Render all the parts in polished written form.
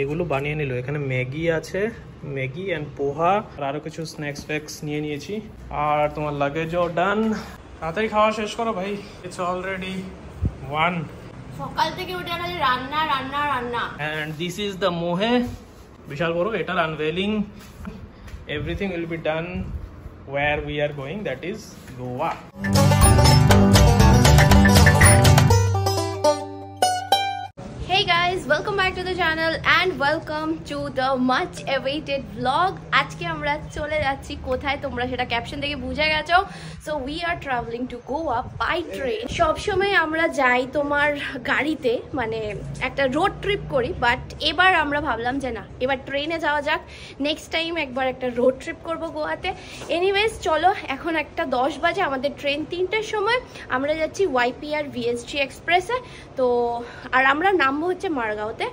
এগুলো বানিয়ে নিল। এখানে ম্যাগি আছে, ম্যাগি এন্ড পোহা আর আরো কিছু স্ন্যাক্স ফ্যাক্স নিয়ে নিয়েছি। আর তোমার লাগেজও ডান। তাড়াতাড়ি খাওয়া শেষ করো ভাই, ইটস অলরেডি 1। সকাল থেকে উঠে খালি রান্না রান্না রান্না। এন্ড দিস ইজ দ্য মোহে, বিশাল বড়। এটার unveiling, everything will be done where we are going, that is Goa. Hey guys, welcome back to the channel and welcome to the much awaited vlog. আজকে আমরা চলে যাচ্ছি কোথায় তোমরা সেটা ক্যাপশন থেকে বুঝে গেছো। So we are traveling to Goa by train. সব সময় আমরা যাই তোমার গাড়িতে, মানে একটা রোড ট্রিপ করি, বাট এবার আমরা ভাবলাম যে না, এবার ট্রেনে যাওয়া যাক। নেক্সট টাইম একবার একটা রোড ট্রিপ করবো গোয়াতে। এনিওয়েজ চলো, এখন একটা 10 বাজে, আমাদের ট্রেন 3টের সময়। আমরা যাচ্ছি YPR VSG এক্সপ্রেসে। তো আর আমরা নামবো হচ্ছে মারগাঁওতে।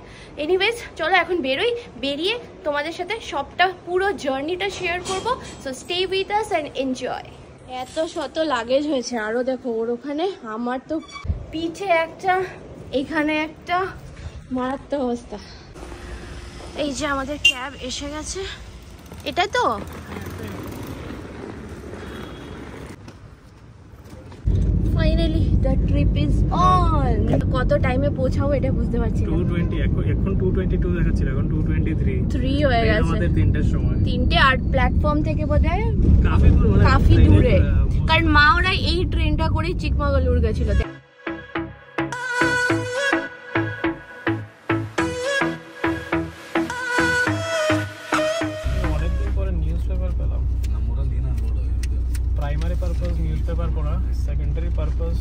এনিওয়েজ চলো এখন বেরোই, বেরিয়ে তোমাদের সাথে সবটা পুরো জার্নিটা শেয়ার করবো। So stay with us and enjoy. এত শত লাগেজ হয়েছে, আরো দেখো ওর ওখানে, আমার তো পিঠে একটা, এখানে একটা, মারাত্মক অবস্থা। এই যে আমাদের ক্যাব এসে গেছে, এটাই তো। Finally the trip is on. কত টাইমে পৌঁছাবো এটা বুঝতে পারছি না। 2:20, এখন 2:22 দেখাচ্ছিল, এখন 2:23 হয়ে গেছে। আমাদের 3টের সময়, 3টে। আর প্ল্যাটফর্ম থেকে বোধহয় কাফি দূরে, কারণ মা ওরা এই ট্রেনটা করেই চিকমাগালুর গেছিল। অনেকদিন পরে নিউজ পেপার পেলাম। প্রাইমারি পারপাস নিউজ পেপার পড়া, সেকেন্ডারি পারপাস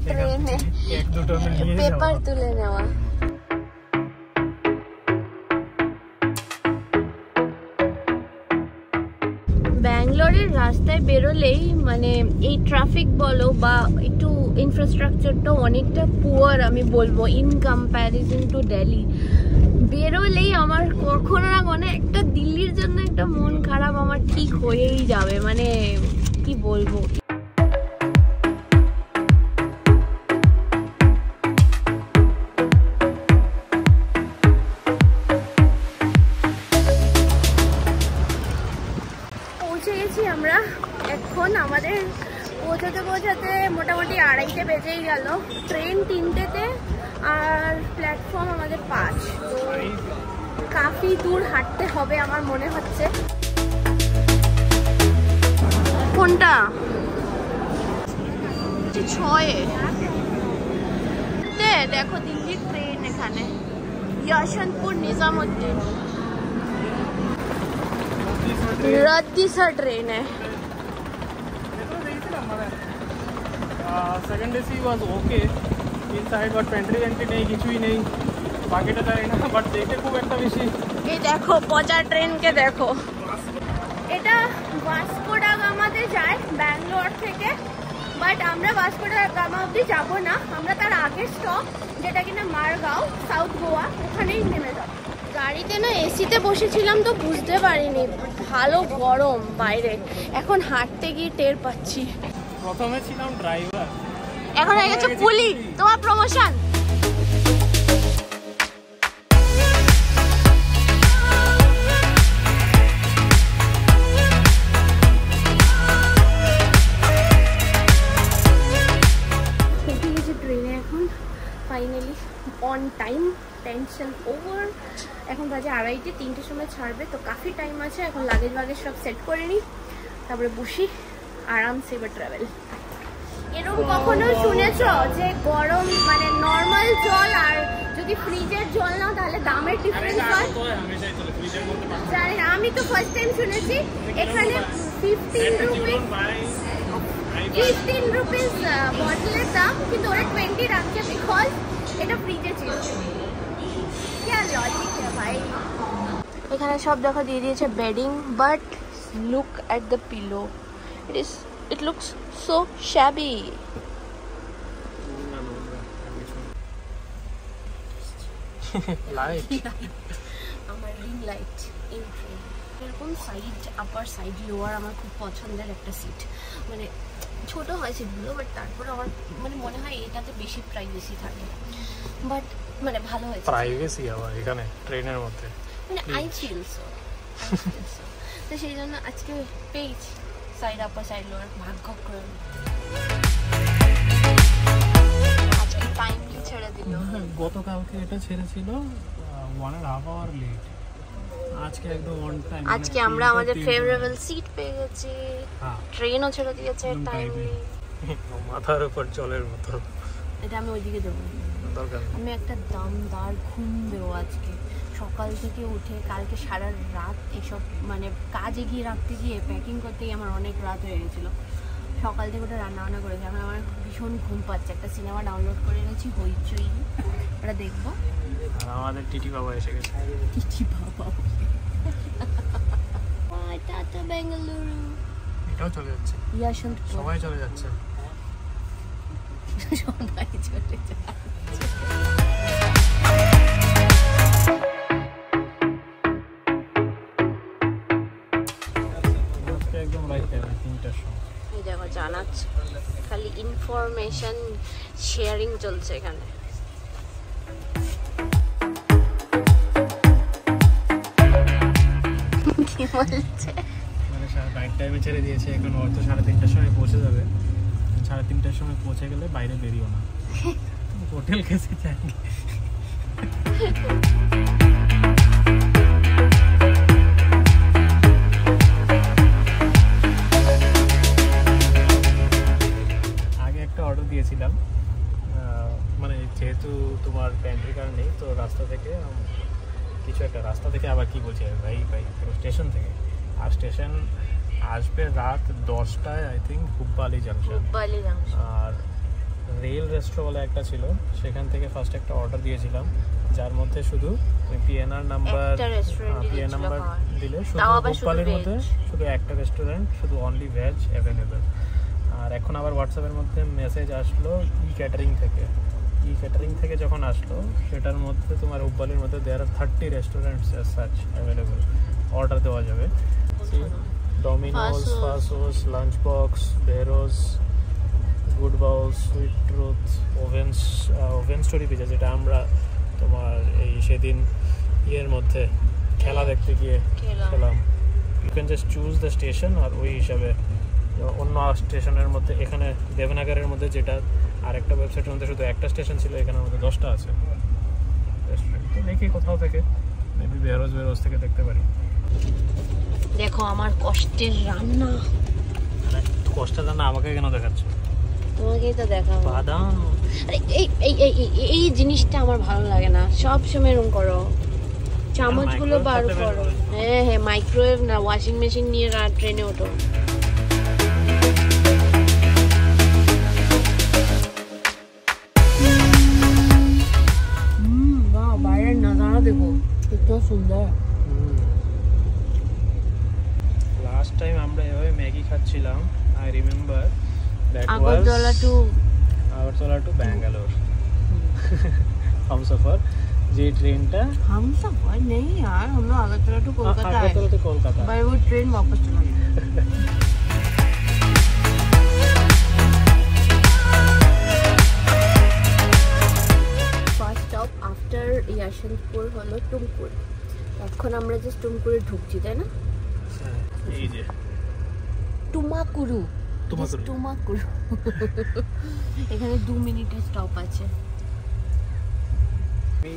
ট্রেনে এক দুটো নিয়ে পেপার তুলে নেওয়া। ব্যাঙ্গালোরের রাস্তায় বেরোলেই মানে এই ট্রাফিক বলো বা একটু ইনফ্রাস্ট্রাকচারটা অনেকটা পুয়ার আমি বলবো ইন কম্প্যারিজন টু দিল্লি। বেরোলেই আমার কখনো না কোনো একটা দিল্লির জন্য একটা মন খারাপ আমার ঠিক হয়েই যাবে, মানে কি বলবো। আমরা এখন আমাদের পৌঁছাতে মোটামুটি 2:30 বেজেই গেল। ট্রেন 3টেতে আর প্ল্যাটফর্ম আমাদের 5। তো কাফি দূর হাঁটতে হবে আমার মনে হচ্ছে। কোনটা 6 দেখো দিল্লির ট্রেন, এখানে यशवंतपुर निजामुद्दीन रद्दीसा ट्रेन है। Second AC was okay inside, but পেন্ট্রি entry নেই, কিছুই নেই। বাকিটা জানি না, বাট দেখে খুব একটা বেশি। এই দেখো পচা ট্রেনকে দেখো। এটা ভাস্কো ডা গামাতে যায় ব্যাঙ্গালোর থেকে, বাট আমরা ভাস্কো ডা গামা অব্দি যাবো না, আমরা তার আগের স্টপ যেটা কিনা মারগাঁও সাউথ গোয়া, ওখানেই নেমে যাবো। গাড়িতে না এসিতে বসেছিলাম তো বুঝতে পারিনি, ভালো গরম বাইরে। এখন হাঁটতে গিয়ে টের পাচ্ছি। প্রথমে ছিলাম ড্রাইভার, এখন হয়ে গেছে কুলি। তোমার প্রমোশন। ট্রেনে এখন finally on time, tension over. এখন বাজে 2:30, 3টের সময় ছাড়বে, তো কাফি টাইম আছে। এখন লাগেজ সব সেট করে নিই, তারপরে বসি আরামসে এবার ট্রাভেল। এরকম কখনো শুনেছো যে গরম মানে নর্মাল জল আর যদি ফ্রিজের জল নাও তাহলে দামের ডিফারেন্স হয়? জানি না, আমি তো ফার্স্ট টাইম শুনেছি। এখানে 15 রুপিস বটলের দাম, কিন্তু ওরা 20 রাখছে বিকজ এটা ফ্রিজে ছিল। এখানে সব দেখো দিয়ে দিয়েছে bedding, but look at the pillow, it looks so shabby. Light আমার রিং লাইট এন্ট্রি এরকম সাইড আপার সাইড লোয়ার আমার খুব পছন্দের একটা সিট। মানে ছোট হয় সিটগুলো, বাট তারপরে আমার মানে মনে হয় এটাতে বেশি প্রাইভেসি থাকে। বাট মানে ভালো হয়েছে, প্রাইভেসি আবার এখানে ট্রেনের মধ্যে, মানে আই ফিল সো। তো সেই জন্য আজকে পেয়েছি সাইড আপার সাইড লোয়ার, ভাগ্য করে আজকে টাইমলি ছেড়ে দিল। গতকালকে এটা ছেড়েছিল 1.5 আওয়ার লেট, আজকে একদম অন টাইম। আজকে আমরা আমাদের ফেভারেবল সিট পেয়ে গেছি, ট্রেনও ছেড়ে দিয়েছে টাইমলি। মাথার উপর জলের মতো। এটা আমি ওইদিকে দেবো, আমি একটা দামদার ঘুম দেবো আজকে। সকাল থেকে উঠে কালকে সারা রাত এসব মানে কাজে গিয়ে রাখতে গিয়ে প্যাকিং করতে গিয়ে আমার অনেক রাত হয়ে গেছিলো। সকাল থেকে ওটা রান্না বান্না করেছি, এখন আমার ভীষণ ঘুম পাচ্ছে। একটা সিনেমা ডাউনলোড করে এনেছি, হইচই, ওটা দেখবো। আমাদের টিটি বাবা এসে গেছে। টিটি বাবা টাটা বেঙ্গালুরু, এটাও চলে যাচ্ছে, ইয়াশন্তপুর, সবাই চলে যাচ্ছে, সবাই চলে যাচ্ছে। একদম রাইট টাইম 3টার সময়। এই দেখো জানাচ্ছে, খালি ইনফরমেশন শেয়ারিং চলছে এখানে। কি বলছে মানে রাইট টাইমে ছেড়ে দিয়েছে, এখন হয়তো 3:30টার সময় পৌঁছে যাবে। 3:30টার সময় পৌঁছে গেলে বাইরে বেরিও না, হোটেল कैसे जाएंगे। আগে একটা অর্ডার দিয়েছিলাম, মানে যেহেতু তোমার প্যান্ট্রি কার নেই, তো রাস্তা থেকে কিছু একটা রাস্তা থেকে আবার কি বলছে ভাই স্টেশন থেকে, আর স্টেশন আসবে রাত 10টায় আই থিঙ্ক, হুব্বালি জাংশন। আর রেল রেস্ট্রো বলে একটা ছিল, সেখান থেকে ফার্স্ট একটা অর্ডার দিয়েছিলাম, যার মধ্যে শুধু পিএনআর নাম্বার দিলে শুধু হুব্বালির মধ্যে শুধু একটা রেস্টুরেন্ট, শুধু অনলি ভেজ অ্যাভেলেবেল। আর এখন আবার হোয়াটসঅ্যাপের মধ্যে মেসেজ আসলো ই ক্যাটারিং থেকে যখন আসলো, সেটার মধ্যে তোমার হুব্বালির মধ্যে there are 30 restaurants as such available, order দেওয়া যাবে। Domino's, Faasos, Lunch Box, Behrouz, Good Bowl, Sweet Truth, Oven Story pizza, যেটা আমরা তোমার এই সেদিন ইয়ের মধ্যে খেলা দেখতে গিয়ে খেলাম। You can just choose the station, আর ওই হিসাবে অন্য স্টেশনের মধ্যে, এখানে দেবনাগরের মধ্যে যেটা আরেকটা ওয়েবসাইটের মধ্যে শুধু একটা স্টেশন ছিল, এখানের মধ্যে 10টা আছে রেস্টুরেন্ট। তো দেখি কোথাও থেকে, মেবি বেরোজ থেকে দেখতে পারি। দেখো আমার কষ্টের রান্না। কষ্টের রান্না আমাকে কেন দেখাচ্ছ? তোমাকেই তো দেখাবো। বাদাম, আরে এই জিনিসটা আমার ভালো লাগে না, সব সময় এরকম করো, চামচগুলো বার করো। হ্যাঁ, মাইক্রোওয়েভ না, ওয়াশিং মেশিন নিয়ে ট্রেনে ওঠো। বাহ, বাইরের নজারা দেখো কত সুন্দর। লাস্ট টাইম আমরা এভাবে ম্যাগি খাচ্ছিলাম, I remember, Agartala to Bangalore Humsafar, যে ট্রেনটা हमसफर नहीं यार, हम लोग আগরতলা টু কলকাতা आए, আগরতলা টু কলকাতা, बाय वो ट्रेन वापस चला गया। ফার্স্ট স্টপ আফটার ইয়াশন্তপুর হলো টুমকুর। এখন আমরা জাস্ট টুমকুরে ঢুকছি, তাই না? এই যে টুমাকুরু, এখানে 2 মিনিটের স্টপ আছে। আমি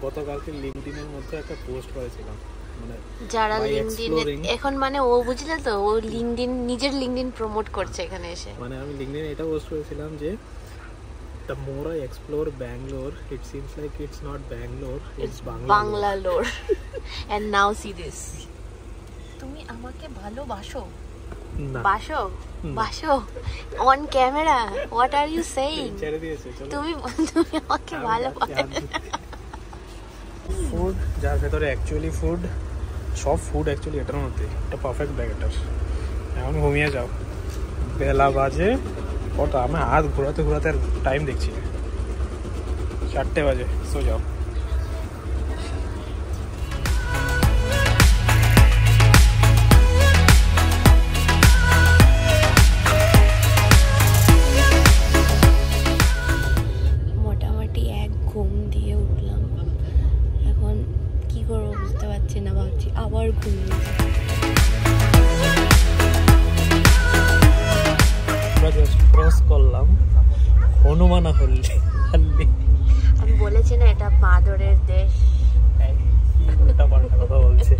গতকালকে লিঙ্কডইনের মধ্যে একটা পোস্ট করেছিলাম, মানে যারা লিঙ্কডইন এখন, মানে ও বুঝলে তো, ও লিঙ্কডইন, নিজের লিঙ্কডইন প্রমোট করছে এখানে এসে। মানে আমি লিঙ্কডইনে এটা পোস্ট করেছিলাম যে the more I explore Bangalore, it seems like it's not Bangalore, it's Bangalore. And now see this. তুমি আমাকে ভালোবাসো? বাসো on camera, what are you saying? তুমি আমাকে ভালোবাসো। ফুড যার ভেতরে অ্যাকচুয়ালি ফুড, সব ফুড অ্যাকচুয়ালি এটার মধ্যে একটা পারফেক্ট ব্যাগ। এটার এখন ঘুমিয়ে যাও, বেলা বাজে কটা, আমি হাত ঘোরাতে ঘোরাতে টাইম দেখছি, 4টে বাজে, সো যাও। মোটামুটি এক ঘুম দিয়ে উঠলাম। করবো বুঝতে পারছি না, ভাবছি আবার ঘুরবো। ক্রস করলাম হনুমানা হল্লি। আমি বলেছি না এটা বাঁদরের দেশ। কথা বলছে।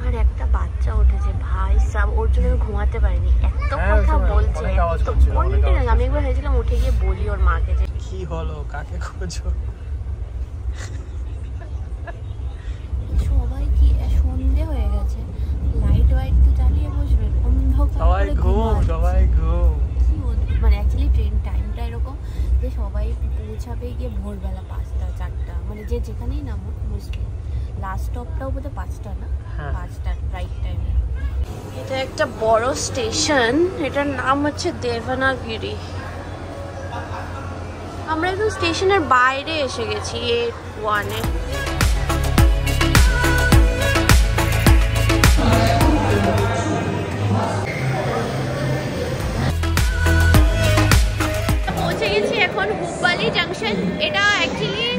আর একটা বাচ্চা উঠেছে ভাই সাব, ওর জন্য আমি ঘুমাতে পারিনি, এত কথা বলছে। আমি একবার ভেবেছিলাম উঠে গিয়ে বলি ওর মাকে যে কি হলো, কাকে খোঁজো। সবাই কি সন্ধে হয়ে গেছে, লাইট ওয়াইট তো জ্বালিয়ে বসবে, সবাই ঘুম সবাই ঘুম। মানে অ্যাকচুয়ালি ট্রেন টাইমটা এরকম যে সবাই পৌঁছাবে গিয়ে ভোরবেলা 5টা 4টা, মানে যে যেখানেই নামো মোস্টলি। লাস্ট স্টপটাও বোধহয় 5টা না, 5টা রাইট টাইমে। এটা একটা বড় স্টেশন, এটার নাম হচ্ছে দেবনাগিরি। আমরা একদম স্টেশনের বাইরে এসে গেছি A1-এ। পৌঁছে গেছি এখন হুব্বালি জাংশন। এটা অ্যাকচুয়ালি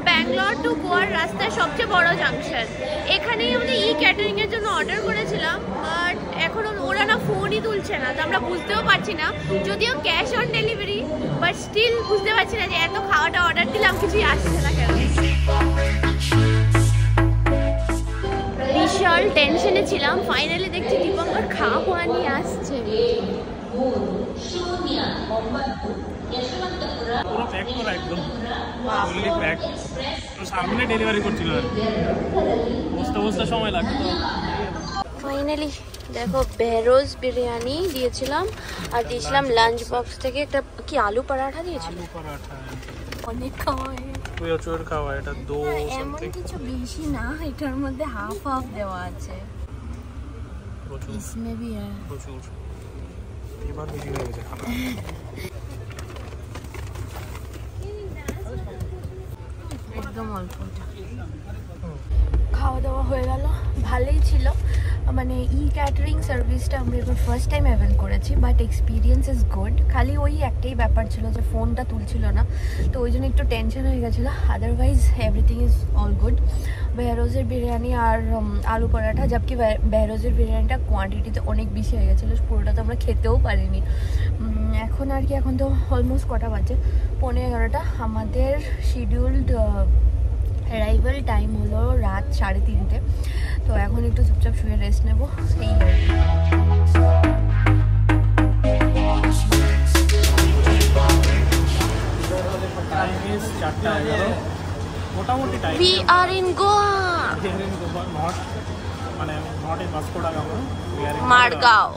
ব্যাঙ্গালোর টু গোয়ার রাস্তায় সবচেয়ে বড় জাংশন। এখানেই আমরা ক্যাটারিং এর জন্য অর্ডার করেছিলাম, বাট এখন ওরা না ফোনই তুলছে না, তো আমরা বুঝতেও পারছি না, যদিও cash on delivery, but still বুঝতে পারছি না যে এত খাওয়াটা অর্ডার দিলাম কিছুই আসছে না কেন। বিশাল টেনশনে ছিলাম, ফাইনালি দেখছি দীপঙ্কর খাওয়া নিয়ে আসছে। পুরো প্যাক করা একদম ফুললি প্যাক, তো সামনে ডেলিভারি করছিল আর বসতে বসতে সময় লাগতো। ফাইনালি দেখো বেরোজ বিরিয়ানি দিয়েছিলাম, আর দিয়েছিলাম লাঞ্চ বক্স থেকে একটা কি আলু পরাঠা দিয়েছিল। আলু পরাঠা অনেক খাওয়া, প্রচুর খাওয়া, এটা দো এমন কিছু বেশি না, এটার মধ্যে হাফ হাফ দেওয়া আছে। इसमें भी है প্রচুর, এবার বেশি হয়ে গেছে খানা। একদম অল্পটা খাওয়া দাওয়া হয়ে গেল, ভালোই ছিল। মানে ক্যাটারিং সার্ভিসটা আমরা এবার ফার্স্ট টাইম অ্যাভেল করেছি, বাট এক্সপিরিয়েন্স ইজ গুড। খালি ওই একটাই ব্যাপার ছিল যে ফোনটা তুলছিল না, তো ওই জন্য একটু টেনশন হয়ে গেছিলো। Otherwise everything is all good. বেহরোজের বিরিয়ানি আর আলু পরাঠা, জবকি বেহরোজের বিরিয়ানিটা কোয়ান্টিটিতে অনেক বেশি হয়ে গেছিলো, পুরোটা তো আমরা খেতেও পারিনি। এখন আর কি, এখন তো অলমোস্ট কটা বাজে, 11:15। আমাদের শিডিউলড অ্যারাইভাল টাইম হলো রাত 3:30, তো এখন একটু চুপচাপ শুয়ে রেস্ট নেবো, এই আর কি। মোটামুটি time We are in Goa. মানে not in Vasco da Gama, Margao.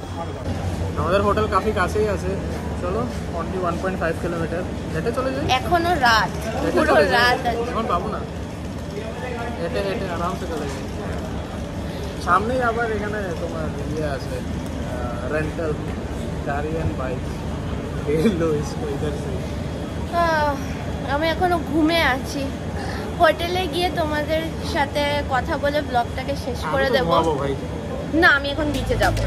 আমাদের হোটেল কাফি কাছেই আছে, চলো অনলি 1.5 কিলোমিটার হেঁটে চলে যাই। এখনো রাত, পুরো রাত আছে, এখন পাবো না, হেঁটে হেঁটে আরামসে চলে যাই। সামনেই আবার এখানে তোমার ইয়ে আছে, রেন্টাল গাড়ি অ্যান্ড বাইক। আমি এখনো ঘুমে আছি, হোটেলে গিয়ে তোমাদের সাথে কথা বলে ব্লগটাকে শেষ করে দেবো। না, আমি এখন বিচে যাবো।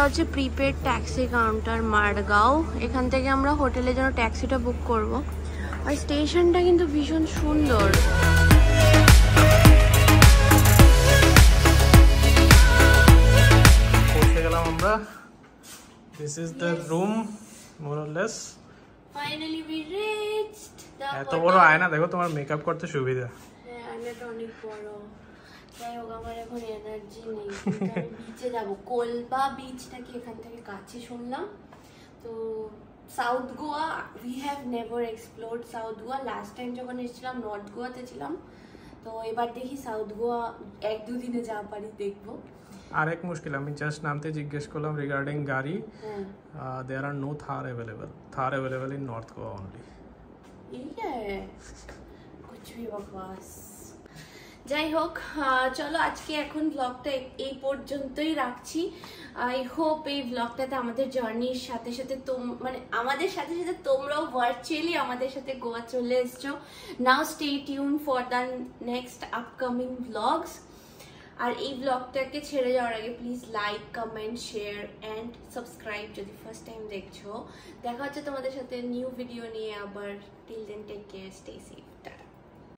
হচ্ছে প্রিপেড ট্যাক্সি কাউন্টার মারগাঁও। এখান থেকে আমরা হোটেলের জন্য ট্যাক্সিটা বুক করব। আর স্টেশনটা কিন্তু ভীষণ সুন্দর। পৌঁছে গেলাম আমরা। This is the room more or less. Finally we reached the hotel. এত বড় আয়না দেখো, তোমার মেকআপ করতে সুবিধা। হ্যাঁ, আয়নাটা অনেক বড়। যাই হোক, আমার এখন এনার্জি নেই, বিচে যাবো। কোলবা বিচটা কি এখান থেকে কাছে শুনলাম। তো south Goa we have never explored south Goa. Last time যখন এসেছিলাম নর্থ গোয়াতে ছিলাম, তো এবার দেখি সাউথ গোয়া 1-2 দিনে যা পারি দেখবো। আরেক মুশকিল, আমি জাস্ট নামতে জিজ্ঞেস করলাম রিগার্ডিং গাড়ি। There are no Thar available. Thar available in north Goa only. कुछ भी बकवास। যাই হোক, চলো আজকে এখন ব্লগটা এই পর্যন্তই রাখছি। আই হোপ এই ব্লগটাতে আমাদের জার্নির সাথে সাথে মানে আমাদের সাথে সাথে তোমরাও ভার্চুয়ালি আমাদের সাথে গোয়া চলে এসছো। Now stay tune for the next upcoming blogs. আর এই ব্লগটাকে ছেড়ে যাওয়ার আগে please like, comment, share and subscribe যদি ফার্স্ট টাইম দেখছো। দেখা হচ্ছে তোমাদের সাথে নিউ ভিডিও নিয়ে আবার। Till then take care, stay safe.